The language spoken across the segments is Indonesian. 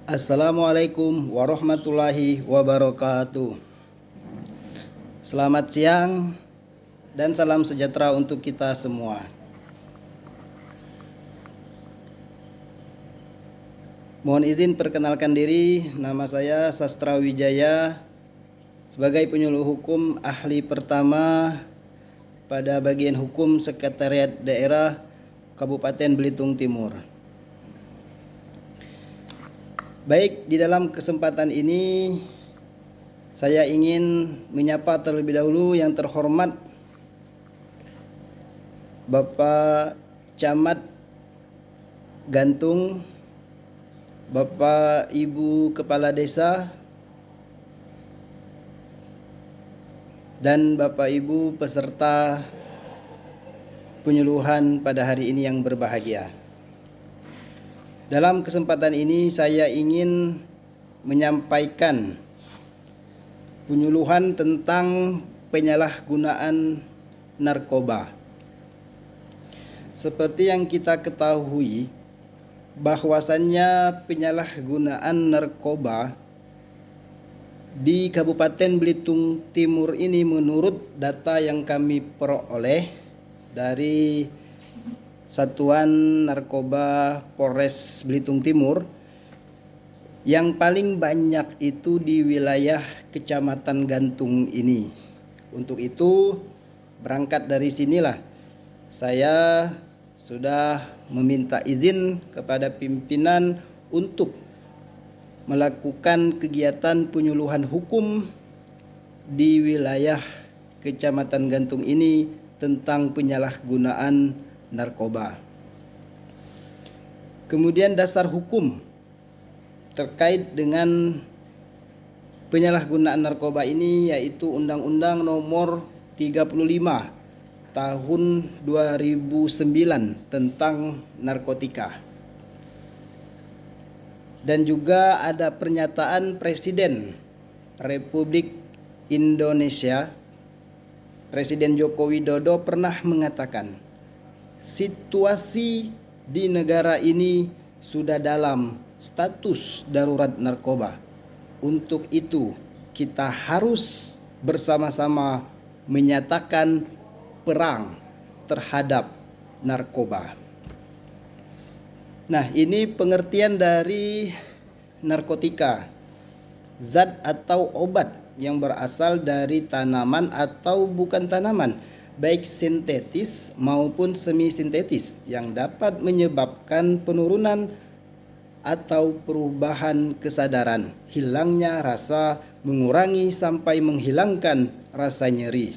Assalamualaikum warahmatullahi wabarakatuh. Selamat siang dan salam sejahtera untuk kita semua. Mohon izin perkenalkan diri, nama saya Sastra Wijaya sebagai penyuluh hukum ahli pertama pada bagian hukum Sekretariat Daerah Kabupaten Belitung Timur. Baik, di dalam kesempatan ini saya ingin menyapa terlebih dahulu yang terhormat Bapak Camat Gantung, Bapak Ibu Kepala Desa, dan Bapak Ibu peserta penyuluhan pada hari ini yang berbahagia. Dalam kesempatan ini saya ingin menyampaikan penyuluhan tentang penyalahgunaan narkoba. Seperti yang kita ketahui, bahwasannya penyalahgunaan narkoba di Kabupaten Belitung Timur ini menurut data yang kami peroleh dari Satuan Narkoba Polres Belitung Timur, yang paling banyak itu di wilayah Kecamatan Gantung ini. Untuk itu, berangkat dari sinilah saya sudah meminta izin kepada pimpinan untuk melakukan kegiatan penyuluhan hukum di wilayah Kecamatan Gantung ini tentang penyalahgunaan narkoba. Kemudian dasar hukum terkait dengan penyalahgunaan narkoba ini yaitu Undang-Undang Nomor 35 Tahun 2009 tentang narkotika. Dan juga ada pernyataan Presiden Republik Indonesia, Presiden Joko Widodo pernah mengatakan, situasi di negara ini sudah dalam status darurat narkoba. Untuk itu, kita harus bersama-sama menyatakan perang terhadap narkoba. Nah, ini pengertian dari narkotika, zat atau obat yang berasal dari tanaman atau bukan tanaman, baik sintetis maupun semi sintetis, yang dapat menyebabkan penurunan atau perubahan kesadaran, hilangnya rasa, mengurangi sampai menghilangkan rasa nyeri.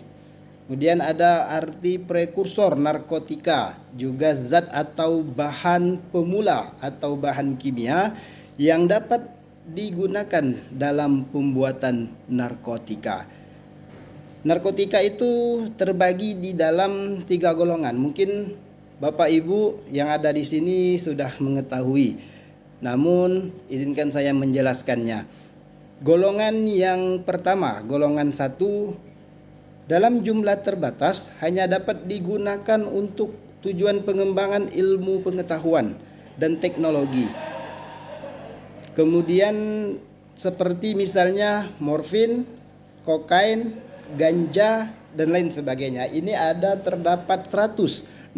Kemudian ada arti prekursor narkotika, juga zat atau bahan pemula atau bahan kimia yang dapat digunakan dalam pembuatan narkotika. Narkotika itu terbagi di dalam 3 golongan. Mungkin Bapak Ibu yang ada di sini sudah mengetahui, namun izinkan saya menjelaskannya. Golongan yang pertama, golongan 1, dalam jumlah terbatas hanya dapat digunakan untuk tujuan pengembangan ilmu pengetahuan dan teknologi. Kemudian seperti misalnya morfin, kokain, ganja, dan lain sebagainya. Ini ada terdapat 161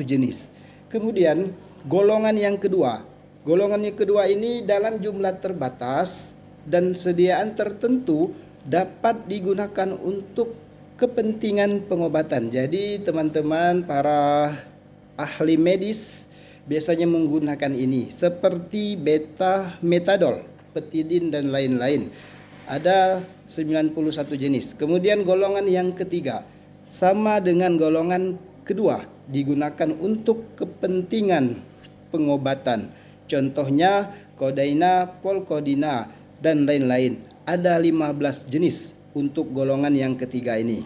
jenis. Kemudian golongan yang kedua. Golongan yang kedua ini dalam jumlah terbatas dan sediaan tertentu dapat digunakan untuk kepentingan pengobatan. Jadi teman-teman para ahli medis biasanya menggunakan ini, seperti beta metadol, petidin, dan lain-lain. Ada 91 jenis. Kemudian golongan yang ketiga, sama dengan golongan kedua, digunakan untuk kepentingan pengobatan. Contohnya kodaina, polkodina, dan lain-lain. Ada 15 jenis untuk golongan yang ketiga ini.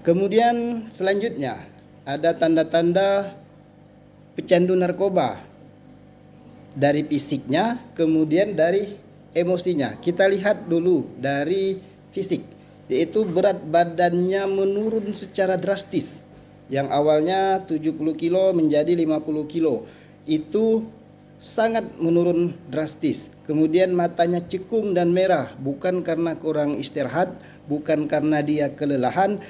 Kemudian selanjutnya ada tanda-tanda pecandu narkoba dari fisiknya, kemudian dari emosinya. Kita lihat dulu dari fisik, yaitu berat badannya menurun secara drastis. Yang awalnya 70 kilo menjadi 50 kilo. Itu sangat menurun drastis. Kemudian matanya cekung dan merah, bukan karena kurang istirahat, bukan karena dia kelelahan,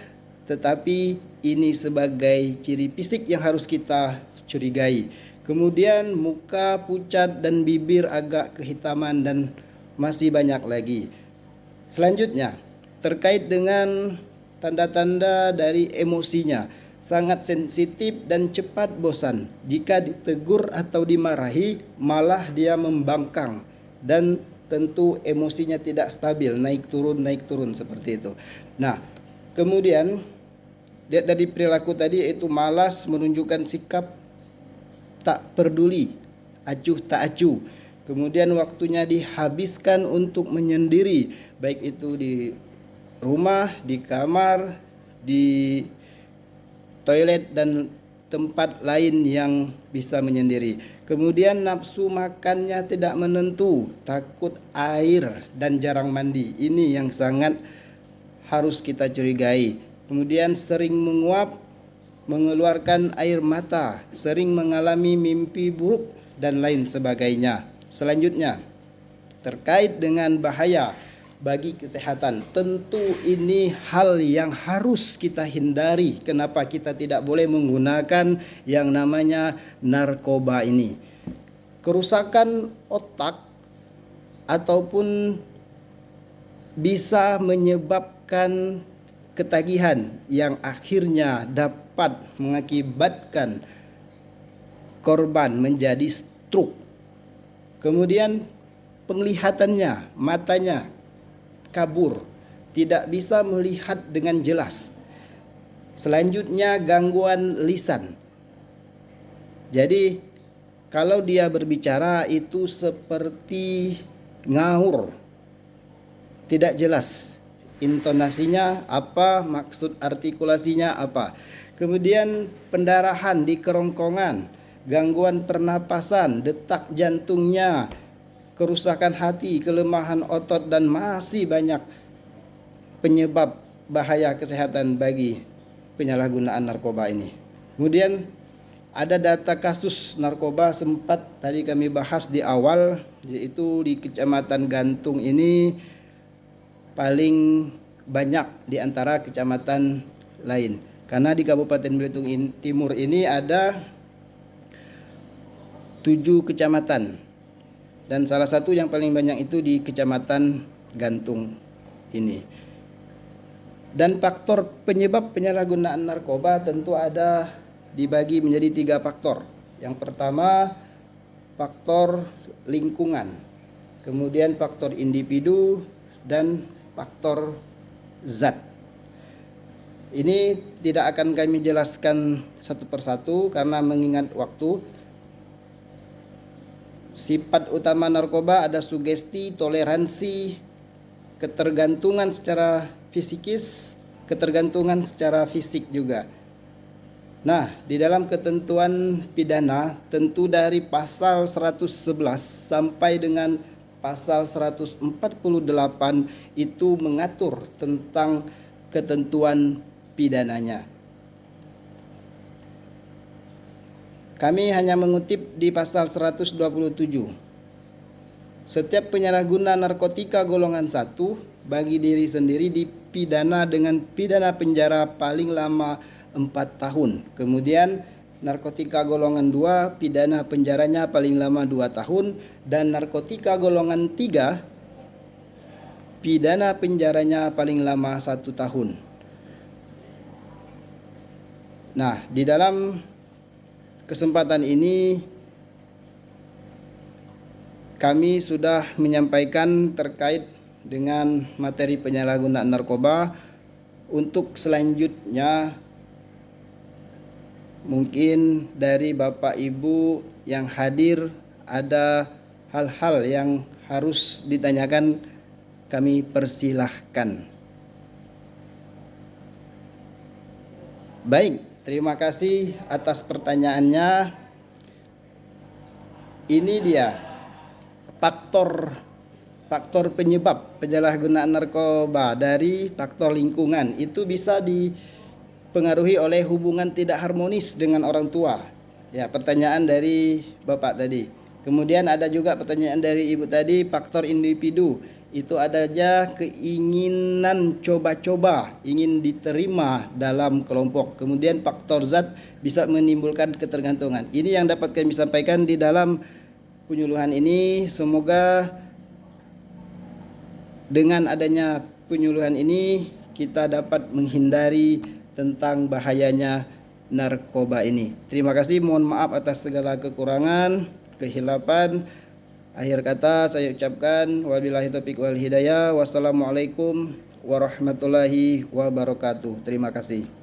tetapi ini sebagai ciri fisik yang harus kita curigai. Kemudian muka pucat dan bibir agak kehitaman dan masih banyak lagi. Selanjutnya, terkait dengan tanda-tanda dari emosinya, sangat sensitif dan cepat bosan. Jika ditegur atau dimarahi, malah dia membangkang dan tentu emosinya tidak stabil, naik turun seperti itu. Nah, kemudian lihat dari perilaku tadi, yaitu malas, menunjukkan sikap tak peduli, acuh tak acuh. Kemudian waktunya dihabiskan untuk menyendiri, baik itu di rumah, di kamar, di toilet dan tempat lain yang bisa menyendiri. Kemudian nafsu makannya tidak menentu, takut air dan jarang mandi. Ini yang sangat harus kita curigai. Kemudian sering menguap, mengeluarkan air mata, sering mengalami mimpi buruk dan lain sebagainya. Selanjutnya, terkait dengan bahaya bagi kesehatan, tentu ini hal yang harus kita hindari. Kenapa kita tidak boleh menggunakan yang namanya narkoba ini? Kerusakan otak ataupun bisa menyebabkan ketagihan yang akhirnya dapat mengakibatkan korban menjadi stroke. Kemudian penglihatannya, matanya kabur, tidak bisa melihat dengan jelas. Selanjutnya gangguan lisan. Jadi kalau dia berbicara itu seperti ngawur, tidak jelas intonasinya apa, maksud artikulasinya apa. Kemudian pendarahan di kerongkongan, gangguan pernapasan, detak jantungnya, kerusakan hati, kelemahan otot, dan masih banyak penyebab bahaya kesehatan bagi penyalahgunaan narkoba ini. Kemudian ada data kasus narkoba sempat tadi kami bahas di awal, yaitu di Kecamatan Gantung ini paling banyak di antara kecamatan lain. Karena di Kabupaten Belitung Timur ini ada 7 kecamatan. Dan salah satu yang paling banyak itu di Kecamatan Gantung ini. Dan faktor penyebab penyalahgunaan narkoba tentu ada dibagi menjadi 3 faktor. Yang pertama, faktor lingkungan. Kemudian faktor individu dan faktor zat. Ini tidak akan kami jelaskan satu persatu karena mengingat waktu. Sifat utama narkoba ada sugesti, toleransi, ketergantungan secara fisikis, ketergantungan secara fisik juga. Nah, di dalam ketentuan pidana tentu dari pasal 111 sampai dengan pasal 148 itu mengatur tentang ketentuan pidananya. Kami hanya mengutip di pasal 127. Setiap penyalahguna narkotika golongan 1 bagi diri sendiri dipidana dengan pidana penjara paling lama 4 tahun. Kemudian narkotika golongan 2 pidana penjaranya paling lama 2 tahun, dan narkotika golongan 3 pidana penjaranya paling lama 1 tahun. Nah, di dalam kesempatan ini kami sudah menyampaikan terkait dengan materi penyalahgunaan narkoba. Untuk selanjutnya mungkin dari Bapak Ibu yang hadir ada hal-hal yang harus ditanyakan, kami persilahkan. Baik, terima kasih atas pertanyaannya. Ini dia faktor penyebab penyalahgunaan narkoba. Dari faktor lingkungan itu bisa dipengaruhi oleh hubungan tidak harmonis dengan orang tua. Ya, pertanyaan dari Bapak tadi. Kemudian ada juga pertanyaan dari Ibu tadi, faktor individu. Itu ada aja keinginan coba-coba, ingin diterima dalam kelompok. Kemudian faktor zat bisa menimbulkan ketergantungan. Ini yang dapat kami sampaikan di dalam penyuluhan ini. Semoga dengan adanya penyuluhan ini kita dapat menghindari tentang bahayanya narkoba ini. Terima kasih, mohon maaf atas segala kekurangan, kehilapan. Akhir kata saya ucapkan wabillahi taufiq wal hidayah. Wassalamualaikum warahmatullahi wabarakatuh. Terima kasih.